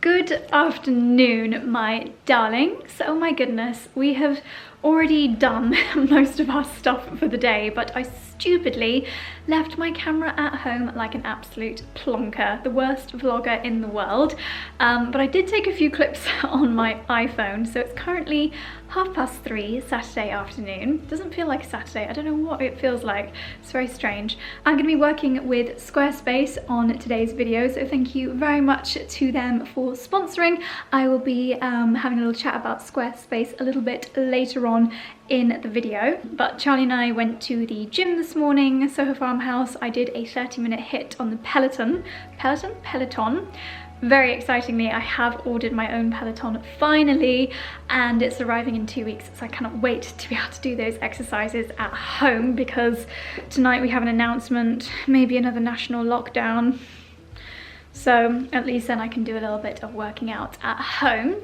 Good afternoon, my darlings. Oh my goodness, we have already done most of our stuff for the day, but I stupidly left my camera at home like an absolute plonker, the worst vlogger in the world. But I did take a few clips on my iPhone, so it's currently 3:30 Saturday afternoon. Doesn't feel like a Saturday, I don't know what it feels like. It's very strange. I'm going to be working with Squarespace on today's video, so thank you very much to them for sponsoring. I will be having a little chat about Squarespace a little bit later on in the video. But Charlie and I went to the gym this morning, Soho Farmhouse. I did a 30-minute hit on the Peloton. Very excitingly, I have ordered my own Peloton finally, and it's arriving in 2 weeks, so I cannot wait to be able to do those exercises at home, because tonight we have an announcement, maybe another national lockdown. So at least then I can do a little bit of working out at home.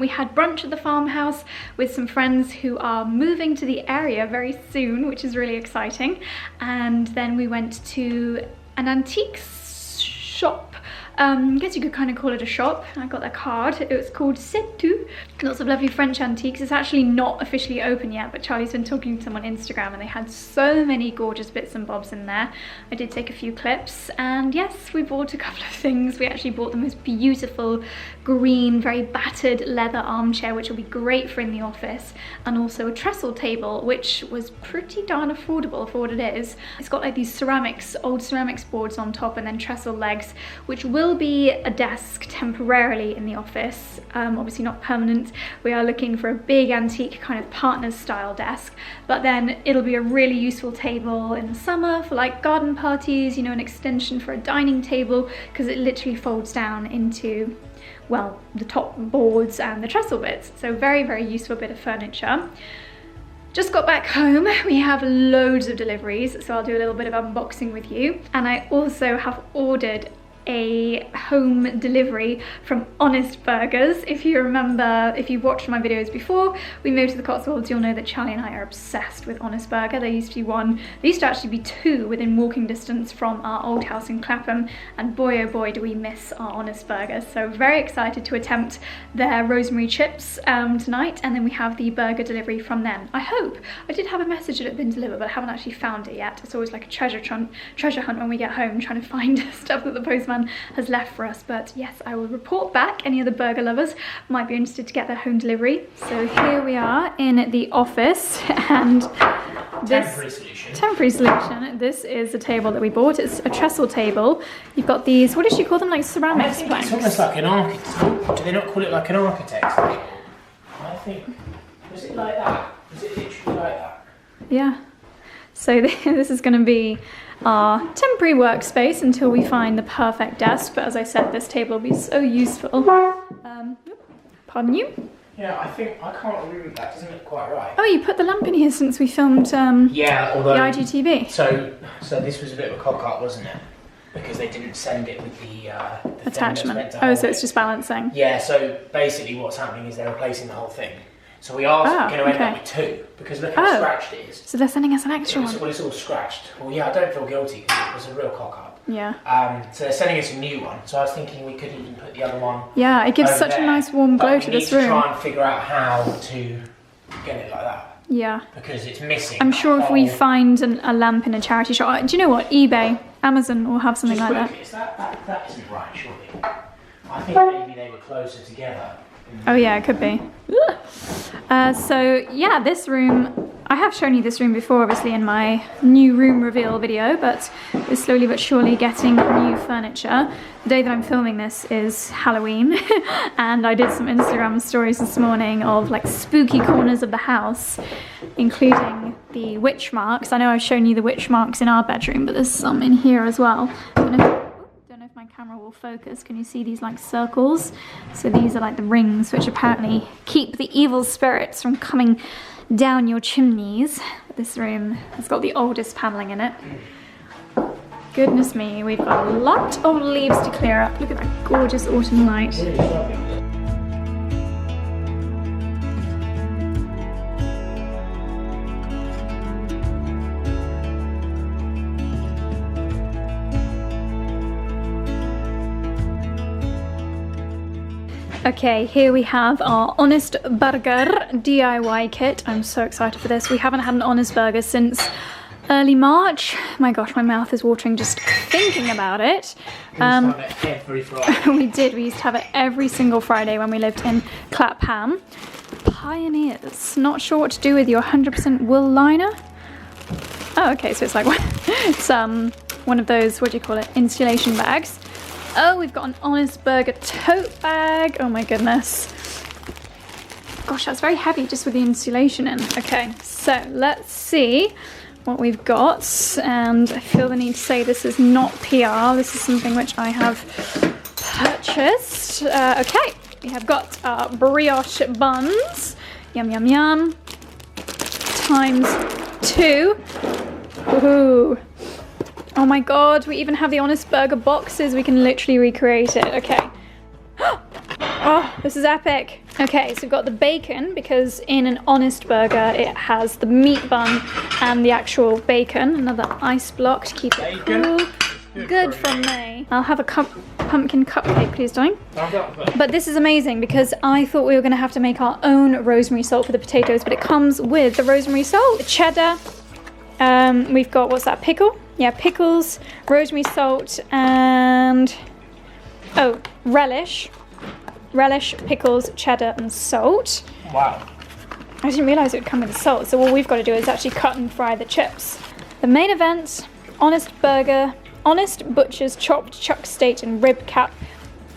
We had brunch at the farmhouse with some friends who are moving to the area very soon, which is really exciting. And then we went to an antiques shop. I guess you could kind of call it a shop. I got their card. It was called C'est Tout. Lots of lovely French antiques. It's actually not officially open yet, but Charlie's been talking to them on Instagram and they had so many gorgeous bits and bobs in there. I did take a few clips, and yes, we bought a couple of things. We actually bought the most beautiful green, very battered leather armchair, which will be great for in the office, and also a trestle table, which was pretty darn affordable for what it is. It's got like these ceramics, old ceramics boards on top, and then trestle legs, which will be a desk temporarily in the office, obviously not permanent. We are looking for a big antique kind of partners style desk, but then it'll be a really useful table in the summer for like garden parties, you know, an extension for a dining table, because it literally folds down into, well, the top boards and the trestle bits. So very, very useful bit of furniture. Just got back home. We have loads of deliveries, so I'll do a little bit of unboxing with you. And I also have ordered a home delivery from Honest Burgers. If you remember, if you've watched my videos before, we moved to the Cotswolds, you'll know that Charlie and I are obsessed with Honest Burger. There used to be one, there used to actually be two within walking distance from our old house in Clapham, and boy oh boy do we miss our Honest Burgers. So very excited to attempt their rosemary chips tonight, and then we have the burger delivery from them. I hope. I did have a message that it had been delivered, but I haven't actually found it yet. It's always like a treasure hunt when we get home, trying to find stuff that the postman has left for us. But yes, I will report back. Any other burger lovers might be interested to get their home delivery. So here we are in the office, and this temporary solution. This is the table that we bought. It's a trestle table. You've got these, what did you call them, like ceramics planks? It's almost like an architect. Do they not call it like an architect? I think, was it like that? Was it literally like that? Yeah. So this is going to be our temporary workspace until we find the perfect desk. But as I said, this table will be so useful. Pardon you? Yeah, I can't agree with that. Doesn't look quite right. Oh, you put the lamp in here since we filmed yeah, although, the IGTV. So this was a bit of a cock up, wasn't it? Because they didn't send it with the attachment. Oh, so it's just balancing. Yeah, so basically what's happening is they're replacing the whole thing. So we are going to end up with two, because look how scratched it is. So they're sending us an extra one. Well, it's all scratched. Well, yeah, I don't feel guilty because it was a real cock up. Yeah. So they're sending us a new one. So I was thinking we could even put the other one. Yeah, it gives such a nice warm glow to this room. We need to try and figure out how to get it like that. Yeah. Because it's missing. I'm sure if we find a lamp in a charity shop, do you know what? eBay, Amazon will have something like that. Is that isn't right, surely. I think maybe they were closer together. Oh yeah, it could be. So yeah, this room, I have shown you this room before, obviously in my new room reveal video, but we're slowly but surely getting new furniture. The day that I'm filming this is Halloween, and I did some Instagram stories this morning of like spooky corners of the house, including the witch marks. I know I've shown you the witch marks in our bedroom, but there's some in here as well. Don't know if my camera will focus. Can you see these like circles? So these are like the rings which apparently keep the evil spirits from coming down your chimneys. This room has got the oldest paneling in it. Goodness me, we've got a lot of leaves to clear up. Look at that gorgeous autumn light. Okay, here we have our Honest Burger DIY kit. I'm so excited for this. We haven't had an Honest Burger since early March. My gosh, my mouth is watering just thinking about it. We used to have it every Friday. We did. We used to have it every single Friday when we lived in Clapham. Pioneers. Not sure what to do with your 100% wool liner. Oh, okay, so it's like it's one of those, what do you call it, insulation bags. Oh, we've got an Honest Burger tote bag. Oh my goodness. Gosh, that's very heavy just with the insulation in. Okay, so let's see what we've got. And I feel the need to say this is not PR. This is something which I have purchased. Okay, we have got our brioche buns. Yum, yum, yum. ×2. Ooh. Oh my god, we even have the Honest Burger boxes. We can literally recreate it. Okay. Oh, this is epic. Okay, so we've got the bacon, because in an Honest Burger it has the meat bun and the actual bacon. Another ice block to keep it cool. Good from me. I'll have a pumpkin cupcake, please, darling. But this is amazing because I thought we were going to have to make our own rosemary salt for the potatoes, but it comes with the rosemary salt, the cheddar. We've got, what's that, pickle? Yeah, pickles, rosemary salt, and, oh, relish. Relish, pickles, cheddar, and salt. Wow. I didn't realise it would come with the salt, so all we've got to do is actually cut and fry the chips. The main event, Honest Burger, Honest Butcher's chopped chuck steak and rib cap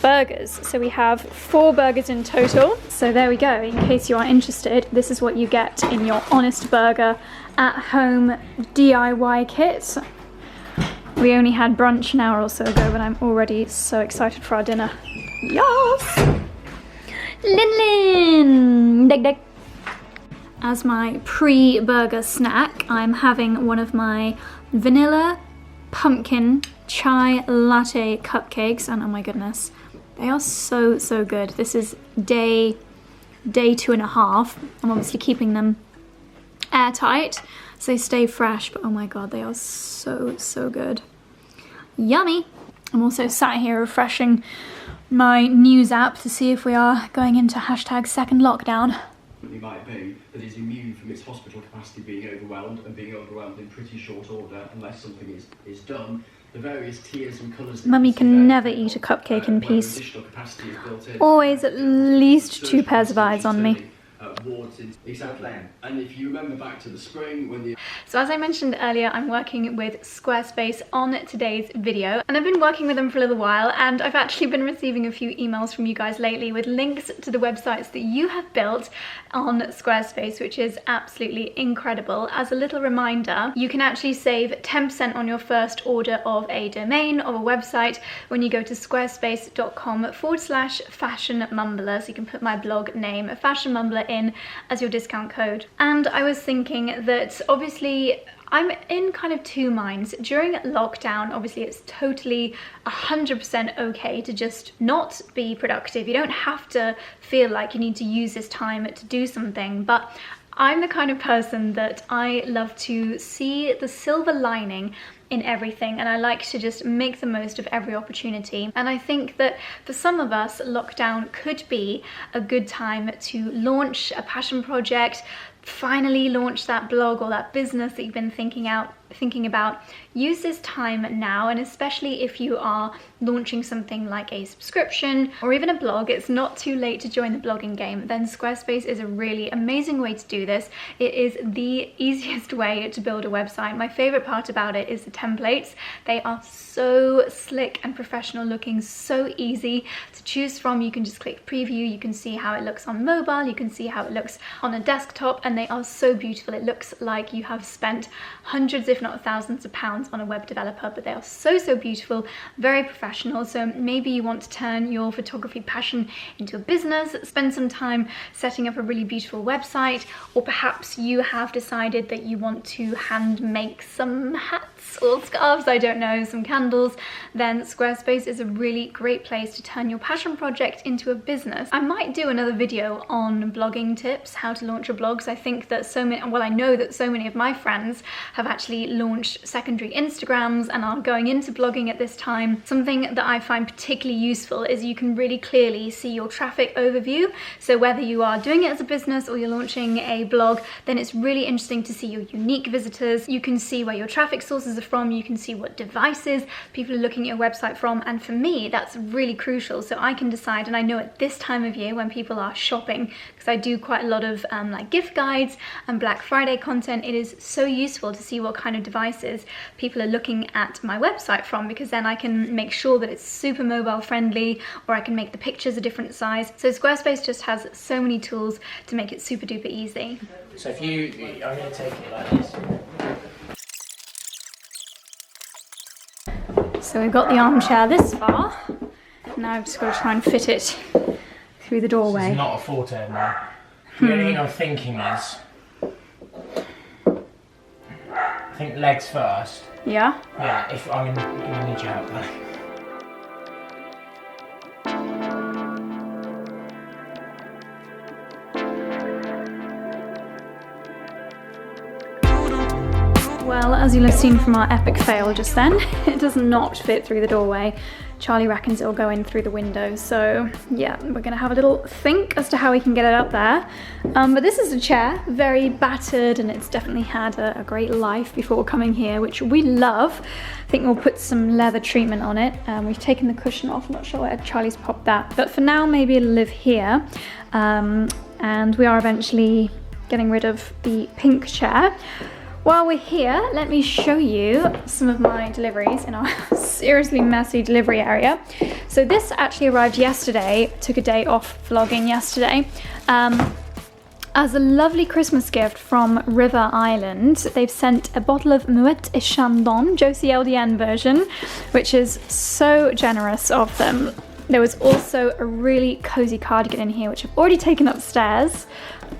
burgers. So we have 4 burgers in total. So there we go. In case you are interested, this is what you get in your Honest Burger at home DIY kit. We only had brunch an hour or so ago, but I'm already so excited for our dinner. Yes! Lin Dig dig. As my pre-burger snack, I'm having one of my vanilla pumpkin chai latte cupcakes, and oh my goodness, they are so good. This is day 2.5. I'm obviously keeping them airtight so they stay fresh, but oh my god, they are so good. Yummy. I'm also sat here refreshing my news app to see if we are going into #2nd lockdown. It might be that it's immune from its hospital capacity being overwhelmed and being overwhelmed in pretty short order unless something is done. The various tiers and colours. Mummy can never eat a cupcake in peace. Always at least 2 pairs of eyes on me. Exactly. And if you remember back to the spring when the... So as I mentioned earlier, I'm working with Squarespace on today's video, and I've been working with them for a little while, and I've actually been receiving a few emails from you guys lately with links to the websites that you have built on Squarespace, which is absolutely incredible. As a little reminder, you can actually save 10% on your first order of a domain or a website when you go to squarespace.com/fashion mumbler. So you can put my blog name, Fashion Mumbler, in as your discount code. And I was thinking that obviously I'm in kind of 2 minds. During lockdown, obviously it's totally 100% okay to just not be productive. You don't have to feel like you need to use this time to do something, but I'm the kind of person that I love to see the silver lining in everything, and I like to just make the most of every opportunity. And I think that for some of us, lockdown could be a good time to launch a passion project, finally launch that blog or that business that you've been thinking about. Use this time now, and especially if you are launching something like a subscription or even a blog, it's not too late to join the blogging game. Then Squarespace is a really amazing way to do this. It is the easiest way to build a website. My favorite part about it is the templates. They are so slick and professional looking, so easy to choose from. You can just click preview, you can see how it looks on mobile, you can see how it looks on a desktop, and they are so beautiful. It looks like you have spent hundreds, if not thousands of pounds on a web developer, but they are so beautiful, very professional. So maybe you want to turn your photography passion into a business, spend some time setting up a really beautiful website, or perhaps you have decided that you want to hand make some hats or scarves, I don't know, some candles. Then Squarespace is a really great place to turn your passion project into a business. I might do another video on blogging tips, how to launch your blogs. I think that so many, well, I know that so many of my friends have actually launched secondary Instagrams and are going into blogging at this time. Something that I find particularly useful is you can really clearly see your traffic overview. So whether you are doing it as a business or you're launching a blog, then it's really interesting to see your unique visitors. You can see where your traffic sources are from, you can see what devices people are looking at your website from, and for me that's really crucial, so I can decide. And I know at this time of year when people are shopping, because I do quite a lot of like gift guides and Black Friday content, it is so useful to see what kind of devices people are looking at my website from, because then I can make sure that it's super mobile friendly, or I can make the pictures a different size. So Squarespace just has so many tools to make it super duper easy. So if you, I'm going to take it like this. So we've got the armchair this far. Now I've just got to try and fit it through the doorway. It's not a forte now. The only thing I'm thinking is, I think legs first. Yeah? Yeah, if I'm gonna need your help though. Well, as you'll have seen from our epic fail just then, it does not fit through the doorway. Charlie reckons it'll go in through the window, so yeah, we're gonna have a little think as to how we can get it up there. But this is a chair, very battered, and it's definitely had a great life before coming here, which we love. I think we'll put some leather treatment on it. We've taken the cushion off, I'm not sure where Charlie's popped that, but for now maybe it'll live here. And we are eventually getting rid of the pink chair. While we're here, let me show you some of my deliveries in our seriously messy delivery area. So this actually arrived yesterday, took a day off vlogging yesterday. As a lovely Christmas gift from River Island, they've sent a bottle of Moet et Chandon, Josie LDN version, which is so generous of them. There was also a really cozy cardigan in here, which I've already taken upstairs.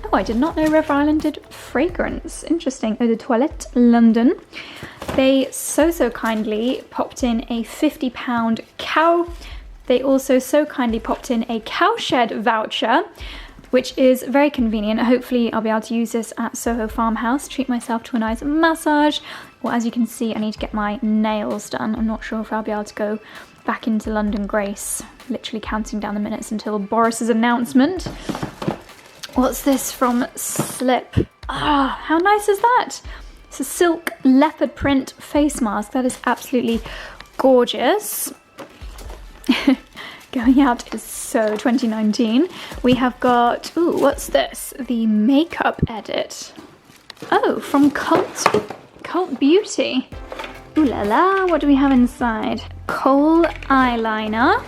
Oh, I did not know River Island did fragrance. Interesting. Eau de Toilette, London. They so kindly popped in a £50 cow. They also so kindly popped in a cowshed voucher, which is very convenient. Hopefully I'll be able to use this at Soho Farmhouse, treat myself to a nice massage. Well, as you can see, I need to get my nails done. I'm not sure if I'll be able to go back into London Grace. Literally counting down the minutes until Boris's announcement. What's this from Slip? Ah, how nice is that? It's a silk leopard print face mask. That is absolutely gorgeous. Going out is so 2019. We have got, ooh, what's this? The makeup edit. Oh, from Cult Beauty. Ooh la la, what do we have inside? Kohl eyeliner.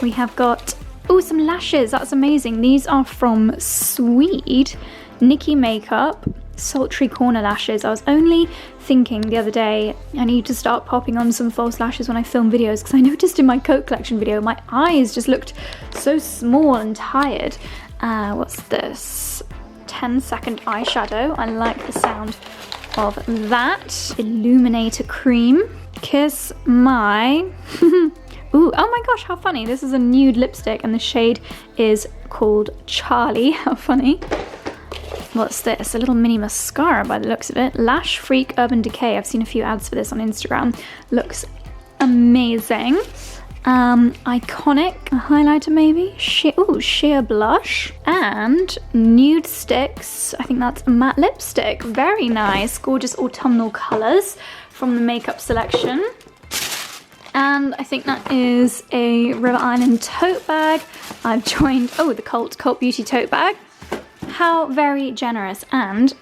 We have got, ooh, some lashes, that's amazing. These are from Swede, Nikki Makeup, Sultry Corner lashes. I was only thinking the other day, I need to start popping on some false lashes when I film videos, because I noticed in my coat collection video, my eyes just looked so small and tired. What's this? 10-second eyeshadow. I like the sound of that. Illuminator cream. Kiss My. Ooh, oh my gosh, how funny. This is a nude lipstick and the shade is called Charlie. How funny. What's this? A little mini mascara by the looks of it. Lash Freak Urban Decay. I've seen a few ads for this on Instagram. Looks amazing. Iconic, a highlighter maybe. Sheer blush. And Nude Sticks. I think that's a matte lipstick. Very nice. Gorgeous autumnal colours from the makeup selection. And I think that is a River Island tote bag. I've joined, oh, the Cult Beauty tote bag. How very generous. And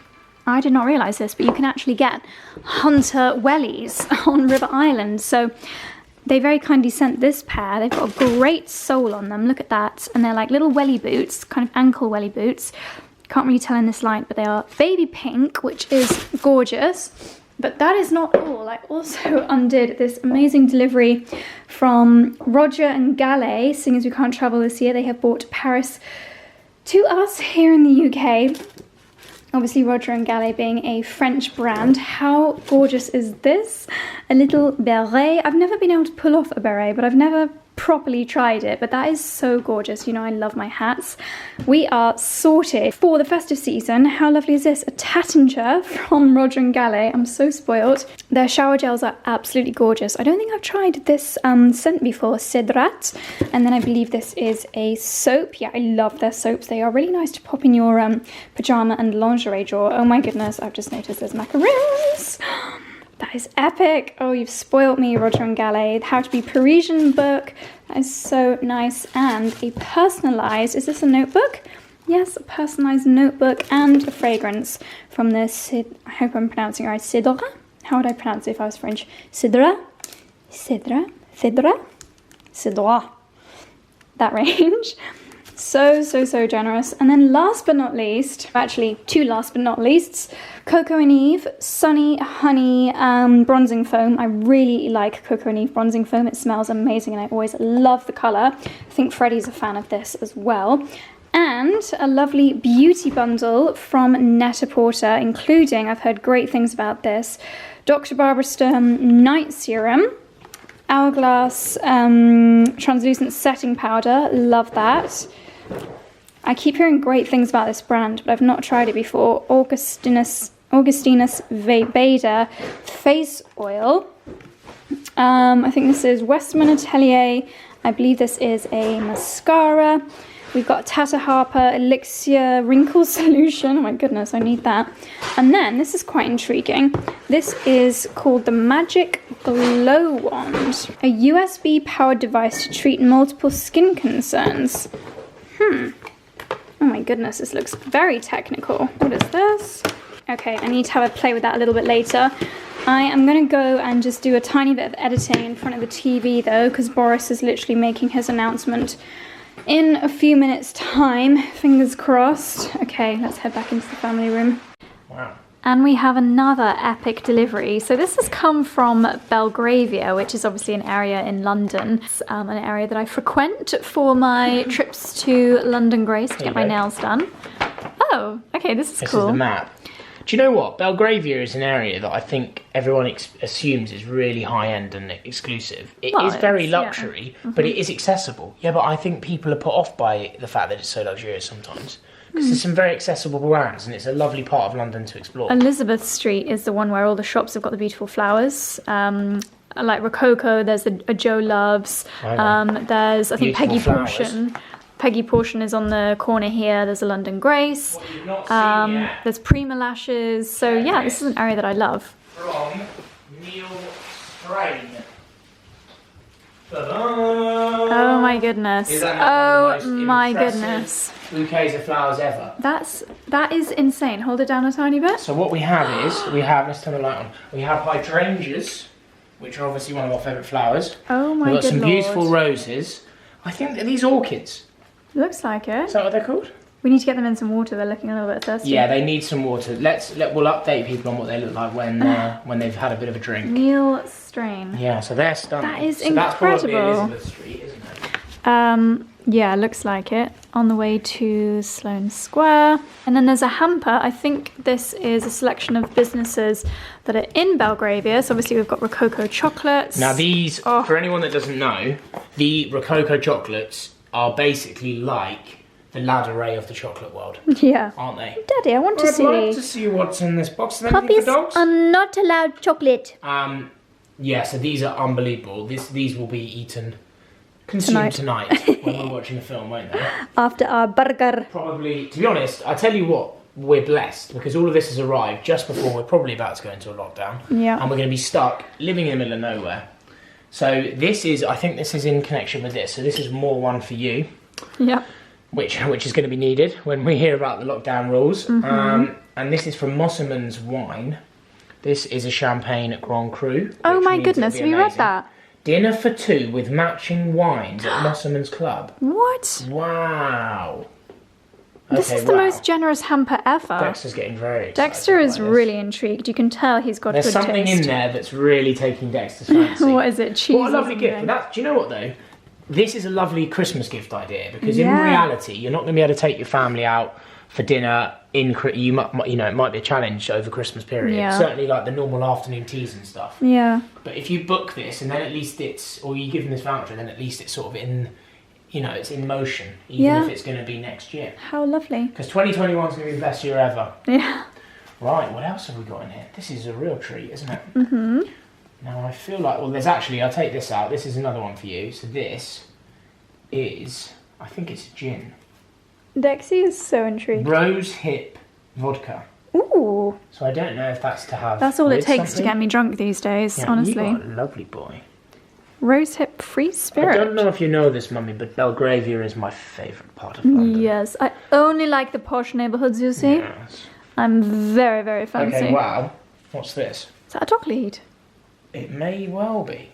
I did not realise this, but you can actually get hunter wellies on River Island. So they very kindly sent this pair. They've got a great sole on them. Look at that. And they're like little welly boots, kind of ankle welly boots. Can't really tell in this light, but they are baby pink, which is gorgeous. But that is not all. I also undid this amazing delivery from Roger and Galet. Seeing as we can't travel this year, they have brought Paris to us here in the UK. Obviously Roger and Galet being a French brand. How gorgeous is this? A little beret. I've never been able to pull off a beret, but I've never properly tried it, but that is so gorgeous. You know, I love my hats. We are sorted for the festive season. How lovely is this? A Tattinger from Roger & Gallet. I'm so spoiled. Their shower gels are absolutely gorgeous. I don't think I've tried this scent before, Cedrat. And then I believe this is a soap. Yeah, I love their soaps. They are really nice to pop in your pyjama and lingerie drawer. Oh my goodness, I've just noticed there's macaroons. That is epic. Oh, you've spoiled me, Roger & Gallet. How to Be Parisian book. That is so nice. And a personalised, is this a notebook? Yes, a personalised notebook and a fragrance from the I hope I'm pronouncing it right, Cidre? How would I pronounce it if I was French? Cidre? Cidre? Cidre? Cidre. That range. So generous. And then last but not least, actually two last but not leasts, Coco and Eve Sunny Honey Bronzing Foam. I really like Coco and Eve Bronzing Foam. It smells amazing and I always love the colour. I think Freddie's a fan of this as well. And a lovely beauty bundle from Net-a-Porter, including, I've heard great things about this, Dr. Barbara Sturm Night Serum, Hourglass Translucent Setting Powder, love that. I keep hearing great things about this brand, but I've not tried it before. Augustinus Beda Face Oil. I think this is Westman Atelier. I believe this is a mascara. We've got Tata Harper Elixir Wrinkle Solution. Oh my goodness, I need that. And then, this is quite intriguing. This is called the Magic Glow Wand. A USB powered device to treat multiple skin concerns. Oh my goodness, this looks very technical. What is this? Okay, I need to have a play with that a little bit later. I am going to go and just do a tiny bit of editing in front of the TV though, because Boris is literally making his announcement in a few minutes time. Fingers crossed. Okay, let's head back into the family room. Wow. And we have another epic delivery. So this has come from Belgravia, which is obviously an area in London. It's an area that I frequent for my trips to London Grace to get my nails done. Oh, okay, this is cool. This is the map. Do you know what? Belgravia is an area that I think everyone assumes is really high-end and exclusive. It is very luxury, but it is accessible. Yeah, but I think people are put off by the fact that it's so luxurious sometimes. Because there's some very accessible brands and it's a lovely part of London to explore. Elizabeth Street is the one where all the shops have got the beautiful flowers. Like Rococo, there's a Joe Loves. There's, I think, Peggy Portion. Peggy Portion is on the corner here. There's a London Grace. What you've not seen yet. There's Prima Lashes. So yeah, this is an area that I love. From Neil Strain. Oh my goodness. Oh my goodness. Bouquets of flowers ever. That is insane. Hold it down a tiny bit. So what we have is, let's turn the light on. We have hydrangeas, which are obviously one of our favourite flowers. Oh my goodness. We've got some beautiful roses. I think they're these orchids. Looks like it. Is that what they're called? We need to get them in some water. They're looking a little bit thirsty. Yeah, they need some water. We'll update people on what they look like when they've had a bit of a drink. Neil Strain. Yeah, so they're stunning. That is so incredible. That's probably Elizabeth Street, isn't it? Yeah, looks like it. On the way to Sloane Square. And then there's a hamper. I think this is a selection of businesses that are in Belgravia. So obviously we've got Rococo chocolates. Now these, for anyone that doesn't know, the Rococo chocolates are basically like the ladder of the chocolate world. Yeah. Aren't they? Daddy, I want to see. I'd like to see what's in this box. Puppies are not allowed chocolate. Yeah, so these are unbelievable. These will be consumed tonight when we're watching the film, won't they? After our burger. Probably, to be honest, I tell you what, we're blessed because all of this has arrived just before we're probably about to go into a lockdown. Yeah. And we're going to be stuck living in the middle of nowhere. So I think this is in connection with this. So this is more one for you. Yeah. Which is going to be needed when we hear about the lockdown rules. And this is from Mosselman's Wine. This is a champagne at Grand Cru. Oh my goodness, have you read that? Dinner for two with matching wines at Mosselman's Club. What? Wow. This is the most generous hamper ever. Dexter's getting very excited. Dexter is really intrigued. You can tell he's got good taste. There's something in there that's really taking Dexter's fancy. What is it? Cheese? What a lovely gift. Do you know what though? This is a lovely Christmas gift idea because in reality, you're not going to be able to take your family out for dinner you know, it might be a challenge over Christmas period. Yeah. Certainly like the normal afternoon teas and stuff. Yeah. But if you book this and then at least or you give them this voucher, then at least it's sort of in, you know, it's in motion, even if it's going to be next year. How lovely. Because 2021 is going to be the best year ever. Yeah. Right, what else have we got in here? This is a real treat, isn't it? Mm-hmm. Now I feel like, well, there's actually, I'll take this out. This is another one for you. So this is, I think it's gin. Dexy is so intrigued. Rose hip vodka. Ooh. So I don't know if that's to have. That's all it with takes something. to get me drunk these days, Yeah, honestly. You got a lovely boy. Rosehip free spirit. I don't know if you know this, Mummy, but Belgravia is my favourite part of London. Yes, I only like the posh neighbourhoods, you see. Yes. I'm very, very fancy. Okay, wow. What's this? Is that a dog lead? It may well be.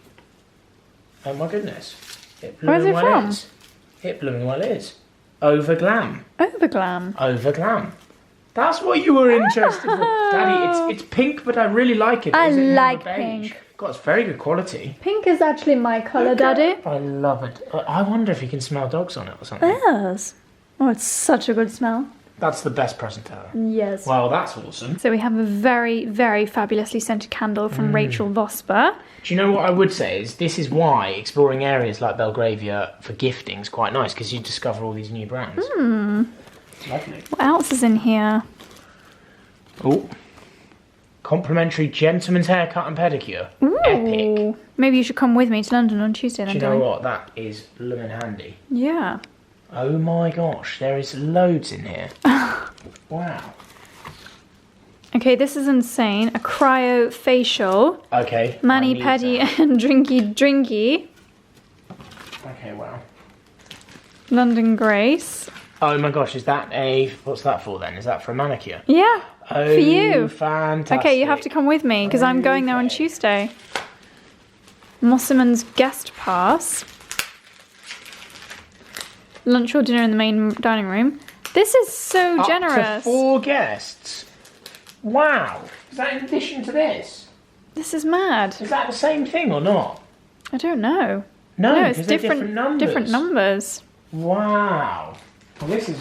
Oh my goodness. It Where's it from? Is. It blooming well is. Overglam. Overglam. Overglam. That's what you were interested in. Daddy, it's pink, but I really like it. I Is it more like beige? pink. God, it's very good quality. Pink is actually my colour, Daddy. I love it. I wonder if you can smell dogs on it or something. Yes. Oh, it's such a good smell. That's the best present ever. Yes. Wow, that's awesome. So we have a very, very fabulously scented candle from Rachel Vosper. Do you know what I would say is this is why exploring areas like Belgravia for gifting is quite nice, because you discover all these new brands. Lovely. What else is in here? Oh, complimentary gentleman's haircut and pedicure. Ooh. Epic. Maybe you should come with me to London on Tuesday then, Do you know darling. what? That is blooming handy. Yeah. Oh my gosh, there is loads in here. Wow. Okay, this is insane. A cryo facial. Okay. I Mani need pedi that. and drinky. Okay, wow. London Grace. Oh my gosh, is that what's that for then? Is that for a manicure? Yeah. Oh, for you. Fantastic. Okay, you have to come with me because I'm going there on Okay. Tuesday. Mosselman's guest pass. Lunch or dinner in the main dining room. This is so Up generous. to 4 guests. Wow. Is that in addition to this? This is mad. Is that the same thing or not? I don't know. No, it's because they're different numbers. Different numbers. Wow. Well, this is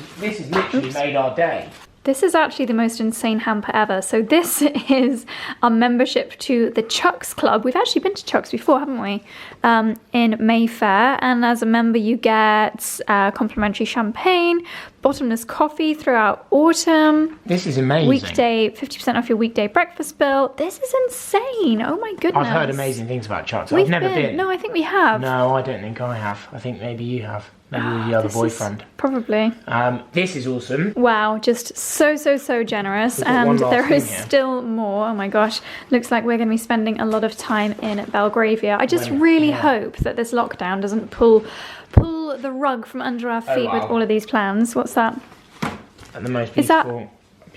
literally made our day. This is actually the most insane hamper ever. So this is our membership to the Chucks Club. We've actually been to Chucks before, haven't we? In Mayfair. And as a member, you get complimentary champagne, bottomless coffee throughout autumn. This is amazing. Weekday, 50% off your weekday breakfast bill. This is insane. Oh my goodness. I've heard amazing things about Chucks. We've I've never been. No, I think we have. No, I don't think I have. I think maybe you have. Maybe with the other This is boyfriend. Probably. This is awesome. Wow, just so generous. We've got And one last there is thing here. still more. Oh my gosh. Looks like we're going to be spending a lot of time in Belgravia. I just really hope that this lockdown doesn't pull the rug from under our feet wow. with all of these plans. What's that? And the most Is that beautiful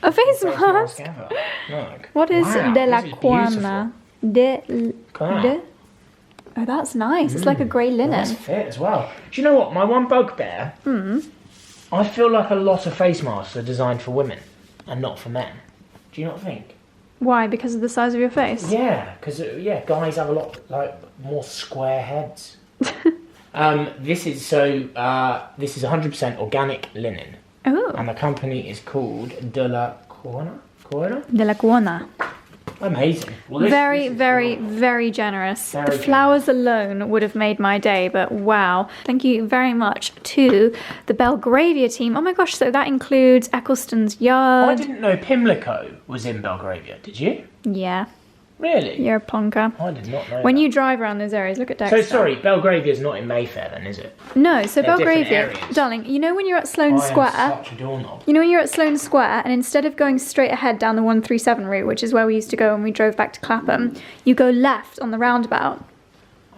a face mask? ever. Look. What is Wow, de la this is Cuana? Oh, that's nice. It's like a grey linen. Nice fit as well. Do you know what? My one bugbear. I feel like a lot of face masks are designed for women and not for men. Do you not think? Why? Because of the size of your face? Yeah, because guys have a lot more square heads. This is 100% organic linen, Oh. and the company is called De La Cuana. De la Cuana. Amazing. Well, this Very, is very, cool. very generous. Very The flowers alone would have made my day, but wow. Thank you very much to the Belgravia team. Oh my gosh, so that includes Eccleston's I Yard. didn't know Pimlico was in Belgravia. Did you? Yeah, Really? you're a plonker. I did not know. When that. you drive around those areas, look at Dexter. So sorry, Belgravia's not in Mayfair then, is it? No, so They're different Belgravia, areas. darling, you know when you're at Sloane I Square? am such a doorknob. You know when you're at Sloane Square and instead of going straight ahead down the 137 route, which is where we used to go when we drove back to Clapham, you go left on the roundabout.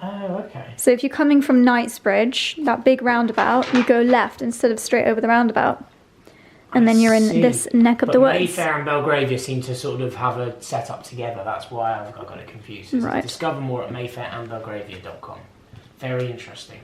Oh, okay. So if you're coming from Knightsbridge, that big roundabout, you go left instead of straight over the roundabout. And then you're in see. this neck of But the woods. Mayfair and Belgravia seem to sort of have a setup together. That's why I got it confused. It's Right. Discover more at mayfairandbelgravia.com. Very interesting.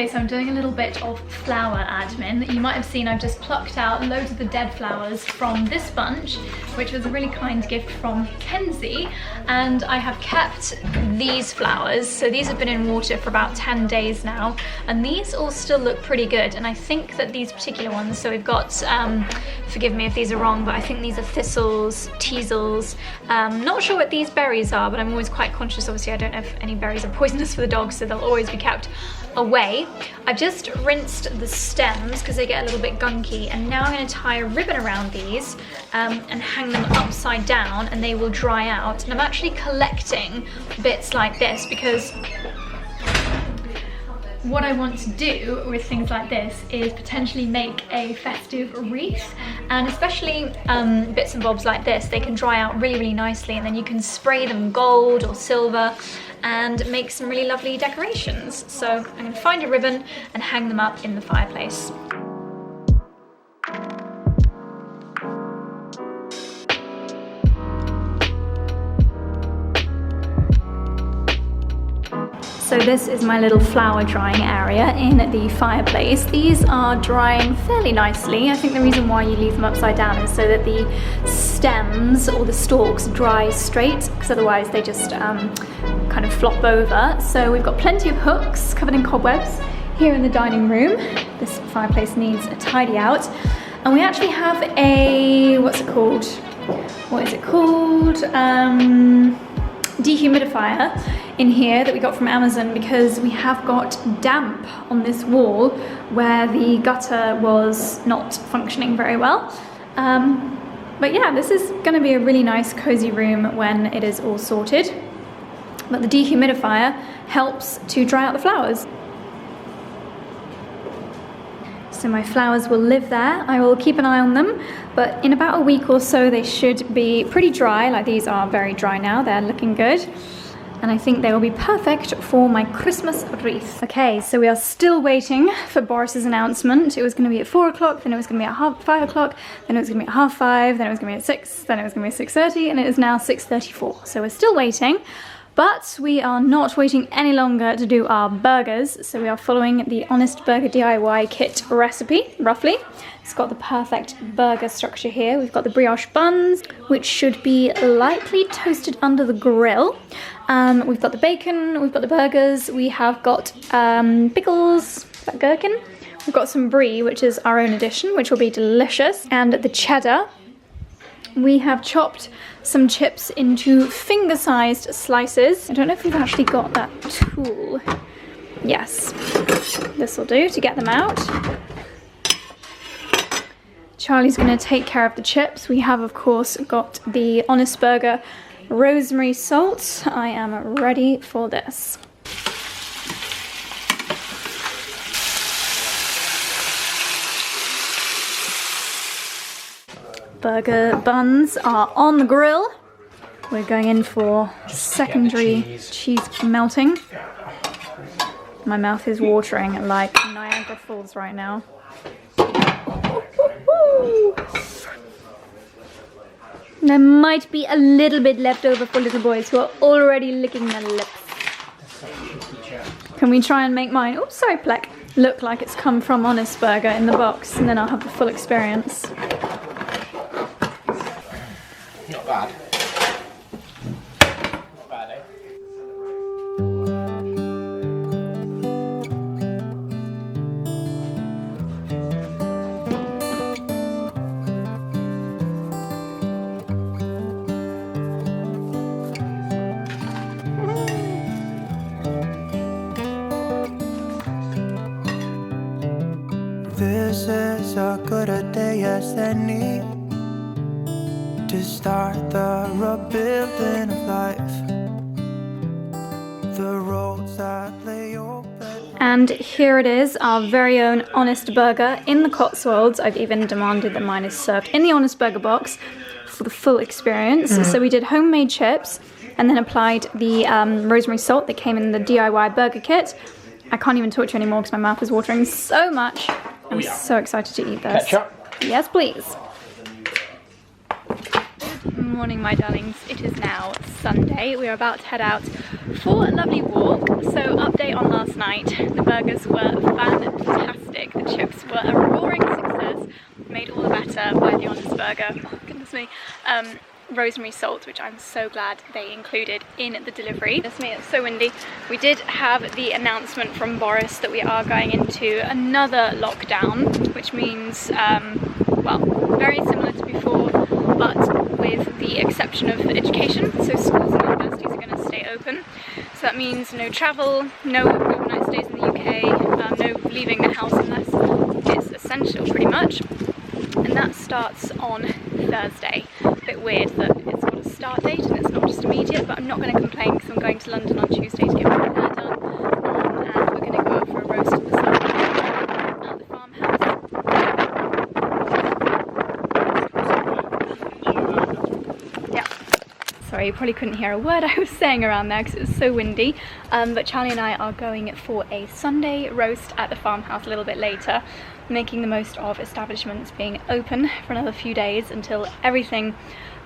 Okay, so I'm doing a little bit of flower admin. You might have seen I've just plucked out loads of the dead flowers from this bunch, which was a really kind gift from Kenzie, and I have kept these flowers. So these have been in water for about 10 days now, and these all still look pretty good. And I think that these particular ones, so we've got, forgive me if these are wrong, but I think these are thistles, teasels. Not sure what these berries are, but I'm always quite conscious, obviously I don't know if any berries are poisonous for the dogs, so they'll always be kept away. I've just rinsed the stems because they get a little bit gunky, and now I'm going to tie a ribbon around these and hang them upside down, and they will dry out. And I'm actually collecting bits like this because what I want to do with things like this is potentially make a festive wreath, and especially bits and bobs like this, they can dry out really, really nicely, and then you can spray them gold or silver and make some really lovely decorations. So I'm going to find a ribbon and hang them up in the fireplace. So this is my little flower drying area in the fireplace. These are drying fairly nicely. I think the reason why you leave them upside down is so that the stems or the stalks dry straight, because otherwise they just kind of flop over. So we've got plenty of hooks covered in cobwebs here in the dining room. This fireplace needs a tidy out. And we actually have a, what's it called? What is it called? Dehumidifier in here that we got from Amazon, because we have got damp on this wall where the gutter was not functioning very well. But yeah, this is going to be a really nice cozy room when it is all sorted. But the dehumidifier helps to dry out the flowers. So my flowers will live there. I will keep an eye on them, but in about a week or so they should be pretty dry. Like these are very dry now, they're looking good. And I think they will be perfect for my Christmas wreath. Okay, so we are still waiting for Boris's announcement. It was going to be at 4 o'clock, then it was going to be at 5 o'clock, then it was going to be at 5:30, then it was going to be at 6, then it was going to be at 6:30, and it is now 6:34. So we're still waiting. But we are not waiting any longer to do our burgers, so we are following the Honest Burger DIY kit recipe, roughly. It's got the perfect burger structure here. We've got the brioche buns, which should be lightly toasted under the grill. We've got the bacon, we've got the burgers, we have got pickles, that gherkin. We've got some brie, which is our own addition, which will be delicious, and the cheddar. We have chopped some chips into finger-sized slices. I don't know if we've actually got that tool. Yes, this will do to get them out. Charlie's going to take care of the chips. We have, of course, got the Honest Burger rosemary salt. I am ready for this. Burger buns are on the grill. We're going in for secondary cheese melting. My mouth is watering like Niagara Falls right now. There might be a little bit left over for little boys who are already licking their lips. Can we try and make mine, oops, sorry, Plek, look like it's come from Honest Burger in the box, and then I'll have the full experience. Not bad. Not bad, eh? This is as good a day as any to start the rebuilding of life. The roads that lay open. And here it is, our very own Honest Burger in the Cotswolds. I've even demanded that mine is served in the Honest Burger box for the full experience. So we did homemade chips and then applied the rosemary salt that came in the DIY burger kit. I can't even talk to you anymore because my mouth is watering so much. I'm so excited to eat this. Ketchup? Yes, please. Good morning, my darlings. It is now Sunday. We are about to head out for a lovely walk. So update on last night. The burgers were fantastic. The chips were a roaring success. Made all the better by the Honest Burger. Oh, goodness me. Rosemary salt, which I'm so glad they included in the delivery. Goodness me, it's so windy. We did have the announcement from Boris that we are going into another lockdown, which means, well, very similar to before, but with the exception of education. So schools and universities are going to stay open. So that means no travel, no overnight stays in the UK, no leaving the house unless it's essential, pretty much. And that starts on Thursday. A bit weird that it's got a start date and it's not just immediate, but I'm not going to complain because I'm going to London on Tuesday to get my hair done. And we're going to go out for a roast in the sun at the farmhouse. Yeah. Sorry, you probably couldn't hear a word I was saying around there because it was so windy. But Charlie and I are going for a Sunday roast at the farmhouse a little bit later, making the most of establishments being open for another few days until everything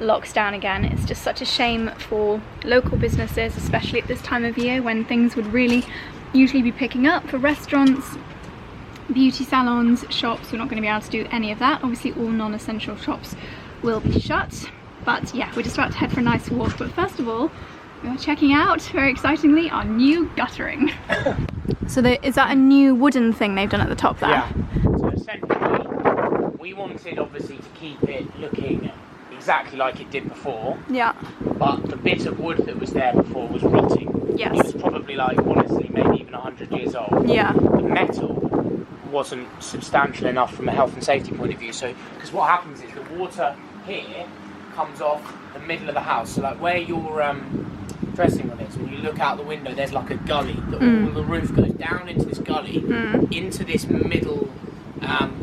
locks down again. It's just such a shame for local businesses, especially at this time of year when things would really usually be picking up for restaurants, beauty salons, shops. We're not going to be able to do any of that. Obviously all non-essential shops will be shut. But yeah, we're just about to head for a nice walk. But first of all, we are checking out, very excitingly, our new guttering. So is that a new wooden thing they've done at the top there? Yeah. So essentially, we wanted obviously to keep it looking exactly like it did before. Yeah. But the bit of wood that was there before was rotting. Yes. It was probably like, honestly, maybe even 100 years old. Yeah. The metal wasn't substantial enough from a health and safety point of view. So, because what happens is the water here comes off the middle of the house. So like where your dressing room is, when you look out the window, there's like a gully that all the roof goes down into this gully, into this middle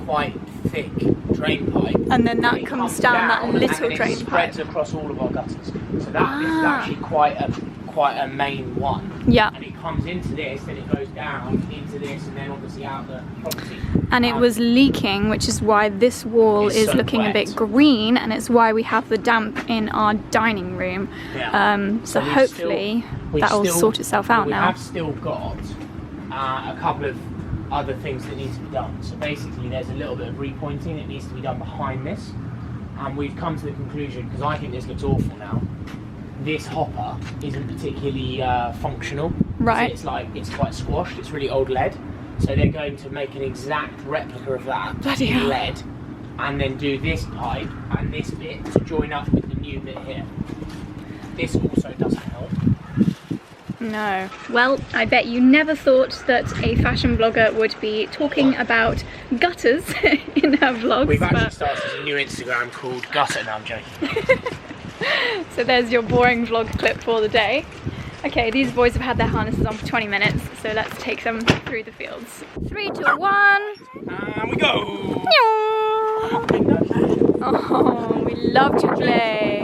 quite thick drain pipe, and then that comes down that little and drain it spreads pipe across all of our gutters. So that this is actually quite a main one. Yeah. And it comes into this, then it goes down into this, and then obviously out the property. and it was leaking, which is why this wall is so looking wet. a bit green, and it's why we have the damp in our dining room. Yeah. So we've hopefully that will sort itself out now. We have still got a couple of other things that need to be done. So basically there's a little bit of repointing that needs to be done behind this, and we've come to the conclusion, because I think this looks awful now, this hopper isn't particularly functional. Right. So it's quite squashed, it's really old lead. So they're going to make an exact replica of that Bloody in hell. lead, and then do this pipe and this bit to join up with the new bit here. This also doesn't help. No. Well, I bet you never thought that a fashion blogger would be talking about gutters in her vlogs. We've actually started a new Instagram called Gutter. No, I'm joking. So there's your boring vlog clip for the day. Okay, these boys have had their harnesses on for 20 minutes, so let's take them through the fields. 3, 2, 1. And we go! Oh, we love to play.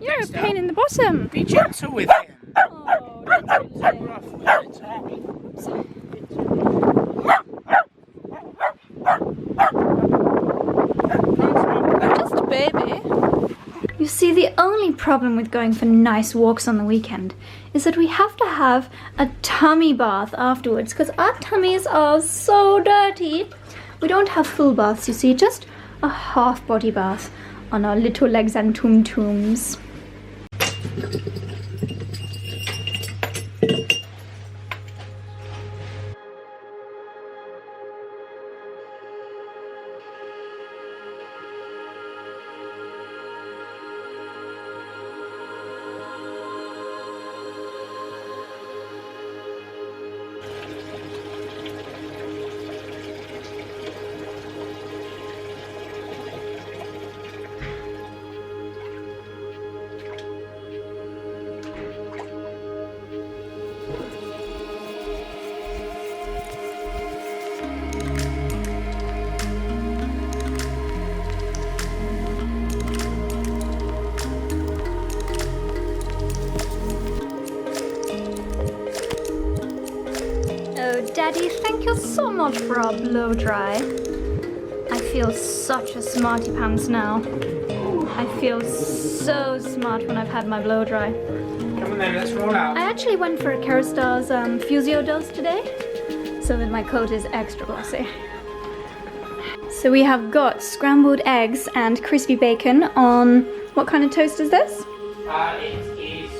You're a pain in the bottom. Be gentle with him. Oh, that's just a baby. You see, the only problem with going for nice walks on the weekend is that we have to have a tummy bath afterwards, because our tummies are so dirty. We don't have full baths, you see, just a half body bath on our little legs and tum-tums. Daddy, thank you so much for our blow dry. I feel such a smarty pants now. I feel so smart when I've had my blow dry. Come on then, let's roll out. I actually went for a Kerastars Fusio dose today, so that my coat is extra glossy. So we have got scrambled eggs and crispy bacon on, what kind of toast is this? It's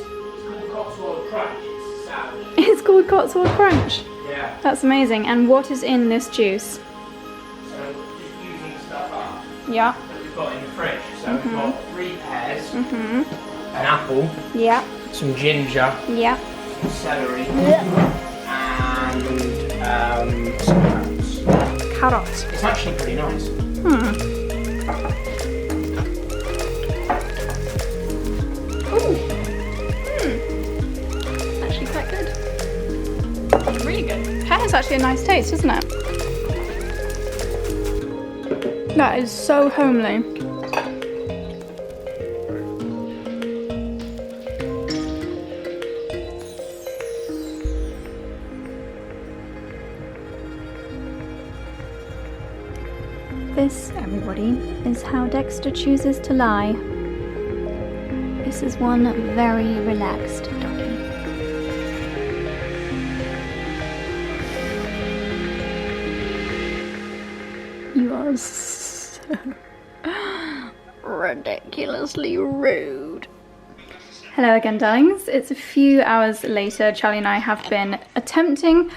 called Cotswold Crunch. It's salad. It's called Cotswold Crunch. Yeah. That's amazing. And what is in this juice? So just using stuff up Yeah. that we've got in the fridge. So we've got 3 pears, an Mm-hmm. apple, Yeah. some ginger, Yeah. some celery, and some carrots. Carrot. It's actually pretty nice. Actually quite good. It's really good. Pear has actually a nice taste, isn't it? That is so homely. This, everybody, is how Dexter chooses to lie. This is one very relaxed doggy. You are so ridiculously rude. Hello again, darlings. It's a few hours later. Charlie and I have been attempting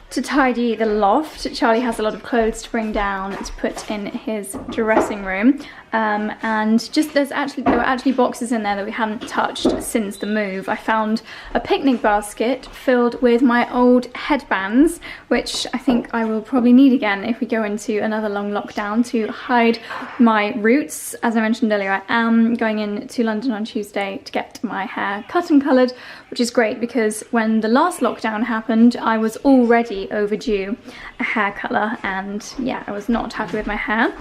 to tidy the loft. Charlie has a lot of clothes to bring down to put in his dressing room, and just there were actually boxes in there that we hadn't touched since the move. I found a picnic basket filled with my old headbands, which I think I will probably need again if we go into another long lockdown, to hide my roots. As I mentioned earlier, I am going into London on Tuesday to get my hair cut and coloured, which is great because when the last lockdown happened, I was already overdue a hair colour, and yeah, I was not happy with my hair.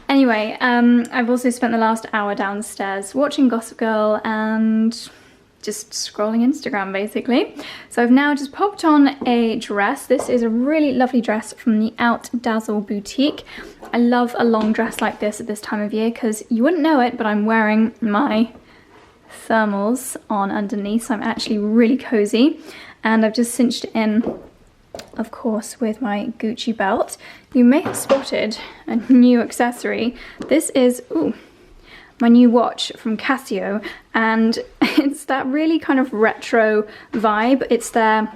Anyway, I've also spent the last hour downstairs watching Gossip Girl and just scrolling Instagram, basically. So I've now just popped on a dress. This is a really lovely dress from the Outdazzle boutique. I love a long dress like this at this time of year because you wouldn't know it, but I'm wearing my thermals on underneath, so I'm actually really cozy. And I've just cinched it in, of course, with my Gucci belt. You may have spotted a new accessory. This is, my new watch from Casio, and it's that really kind of retro vibe. It's their, I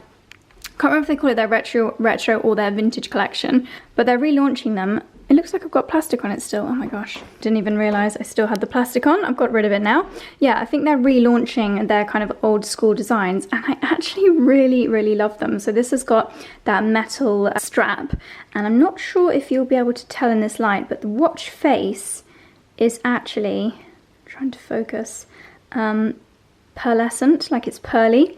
can't remember if they call it their retro or their vintage collection, but they're relaunching them. It looks like I've got plastic on it still. Oh my gosh, didn't even realise I still had the plastic on. I've got rid of it now. Yeah, I think they're relaunching their kind of old school designs, and I actually really, really love them. So this has got that metal strap, and I'm not sure if you'll be able to tell in this light, but the watch face is actually, trying to focus, pearlescent, like it's pearly,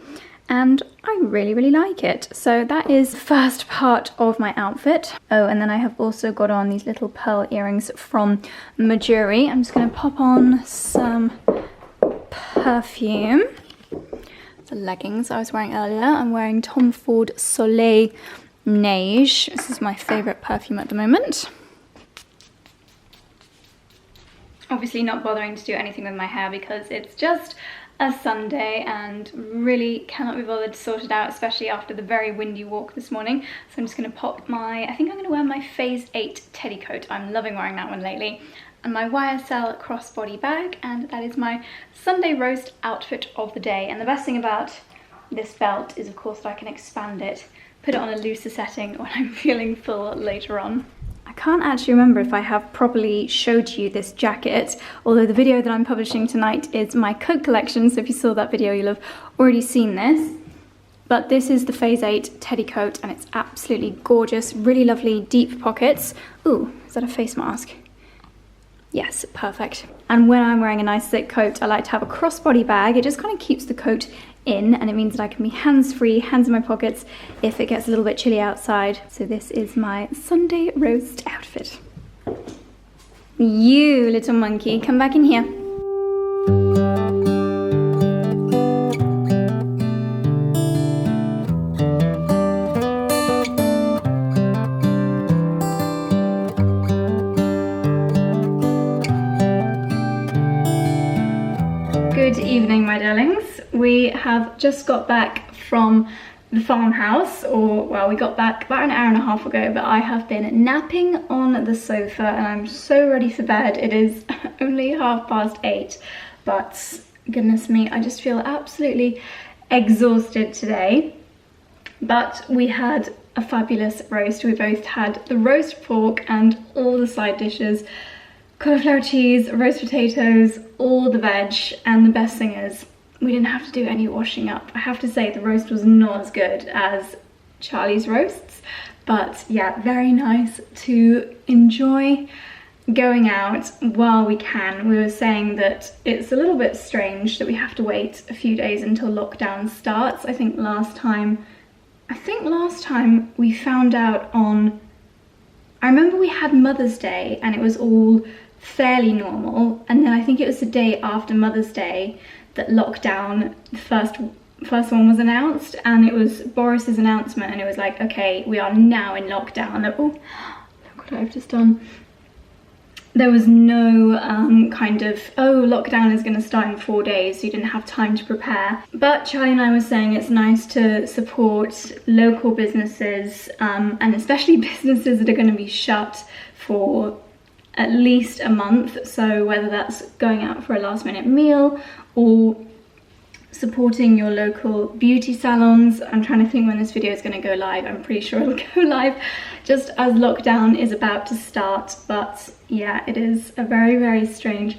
and I really, really like it. So that is the first part of my outfit. Oh, and then I have also got on these little pearl earrings from Majuri. I'm just gonna pop on some perfume. The leggings I was wearing earlier. I'm wearing Tom Ford Soleil Neige. This is my favorite perfume at the moment. Obviously not bothering to do anything with my hair because it's just a Sunday and really cannot be bothered to sort it out, especially after the very windy walk this morning. So I'm just going to pop I think I'm going to wear my Phase 8 teddy coat. I'm loving wearing that one lately. And my YSL crossbody bag, and that is my Sunday roast outfit of the day. And the best thing about this belt is, of course, that I can expand it, put it on a looser setting when I'm feeling full later on. I can't actually remember if I have properly showed you this jacket, although the video that I'm publishing tonight is my coat collection, so if you saw that video you'll have already seen this. But this is the Phase 8 teddy coat, and it's absolutely gorgeous, really lovely deep pockets. Ooh, is that a face mask? Yes, perfect. And when I'm wearing a nice thick coat, I like to have a crossbody bag. It just kind of keeps the coat in, and it means that I can be hands-free, hands in my pockets if it gets a little bit chilly outside. So this is my Sunday roast outfit. You little monkey, come back in here. darlings. We have just got back from the farmhouse, or well, we got back about an hour and a half ago, but I have been napping on the sofa and I'm so ready for bed. It is only 8:30, but goodness me, I just feel absolutely exhausted today. But we had a fabulous roast. We both had the roast pork and all the side dishes, cauliflower cheese, roast potatoes, all the veg, and the best thing is we didn't have to do any washing up. I have to say the roast was not as good as Charlie's roasts, but yeah, very nice to enjoy going out while we can. We were saying that it's a little bit strange that we have to wait a few days until lockdown starts. I think last time we found out on, I remember we had Mother's Day and it was all fairly normal, and then I think it was the day after Mother's Day that lockdown, the first one was announced, and it was Boris's announcement, and it was like, okay, we are now in lockdown. Oh, look what I've just done. There was no kind of, oh, lockdown is going to start in 4 days, so you didn't have time to prepare. But Charlie and I were saying it's nice to support local businesses, and especially businesses that are going to be shut for at least a month. So whether that's going out for a last minute meal or supporting your local beauty salons. I'm trying to think when this video is going to go live. I'm pretty sure it'll go live just as lockdown is about to start. But yeah, it is a very, very strange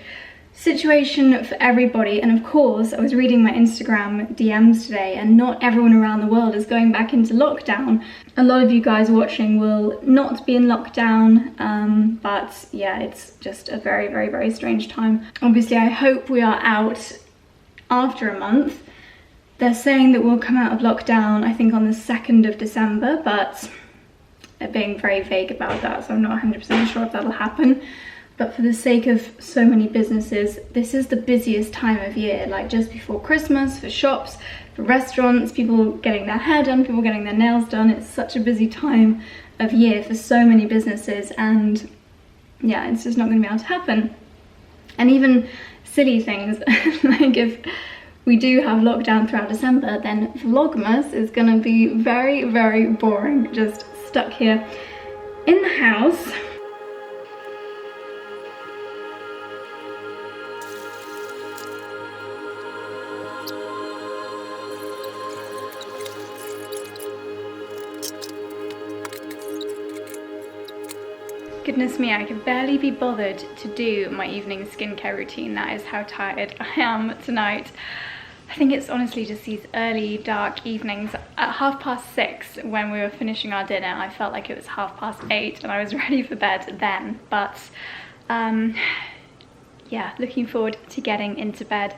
situation for everybody. And of course, I was reading my Instagram DMs today, and not everyone around the world is going back into lockdown. A lot of you guys watching will not be in lockdown, but yeah, it's just a very, very, very strange time. Obviously, I hope we are out after a month. They're saying that we'll come out of lockdown, I think on the 2nd of December, but they're being very vague about that, so I'm not 100% sure if that'll happen. But for the sake of so many businesses, this is the busiest time of year, like just before Christmas, for shops, for restaurants, people getting their hair done, people getting their nails done. It's such a busy time of year for so many businesses, and yeah, it's just not going to be able to happen. And even silly things, like if we do have lockdown throughout December, then Vlogmas is going to be very, very boring, just stuck here in the house. Goodness me, I can barely be bothered to do my evening skincare routine. That is how tired I am tonight. I think it's honestly just these early dark evenings. At 6:30 when we were finishing our dinner, I felt like it was 8:30 and I was ready for bed then. But yeah, looking forward to getting into bed,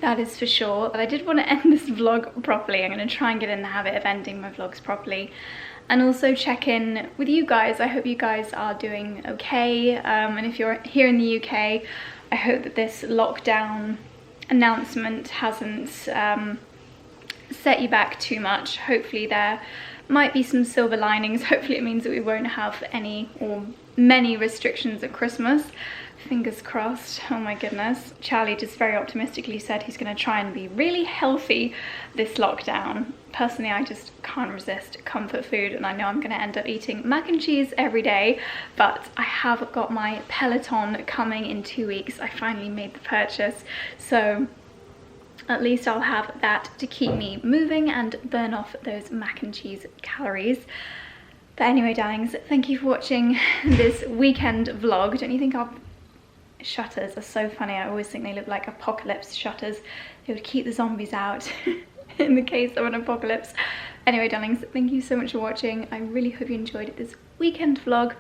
that is for sure. But I did want to end this vlog properly. I'm going to try and get in the habit of ending my vlogs properly. And also check in with you guys. I hope you guys are doing okay. And if you're here in the UK, I hope that this lockdown announcement hasn't set you back too much. Hopefully there might be some silver linings. Hopefully it means that we won't have any or many restrictions at Christmas. Fingers crossed. Oh my goodness. Charlie just very optimistically said he's going to try and be really healthy this lockdown. Personally, I just can't resist comfort food, and I know I'm going to end up eating mac and cheese every day, but I have got my Peloton coming in 2 weeks. I finally made the purchase, so at least I'll have that to keep me moving and burn off those mac and cheese calories. But anyway, darlings, thank you for watching this weekend vlog. Don't you think our shutters are so funny? I always think they look like apocalypse shutters. They would keep the zombies out in the case of an apocalypse. Anyway, darlings, thank you so much for watching. I really hope you enjoyed this weekend vlog,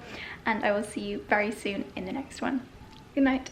and I will see you very soon in the next one. Good night.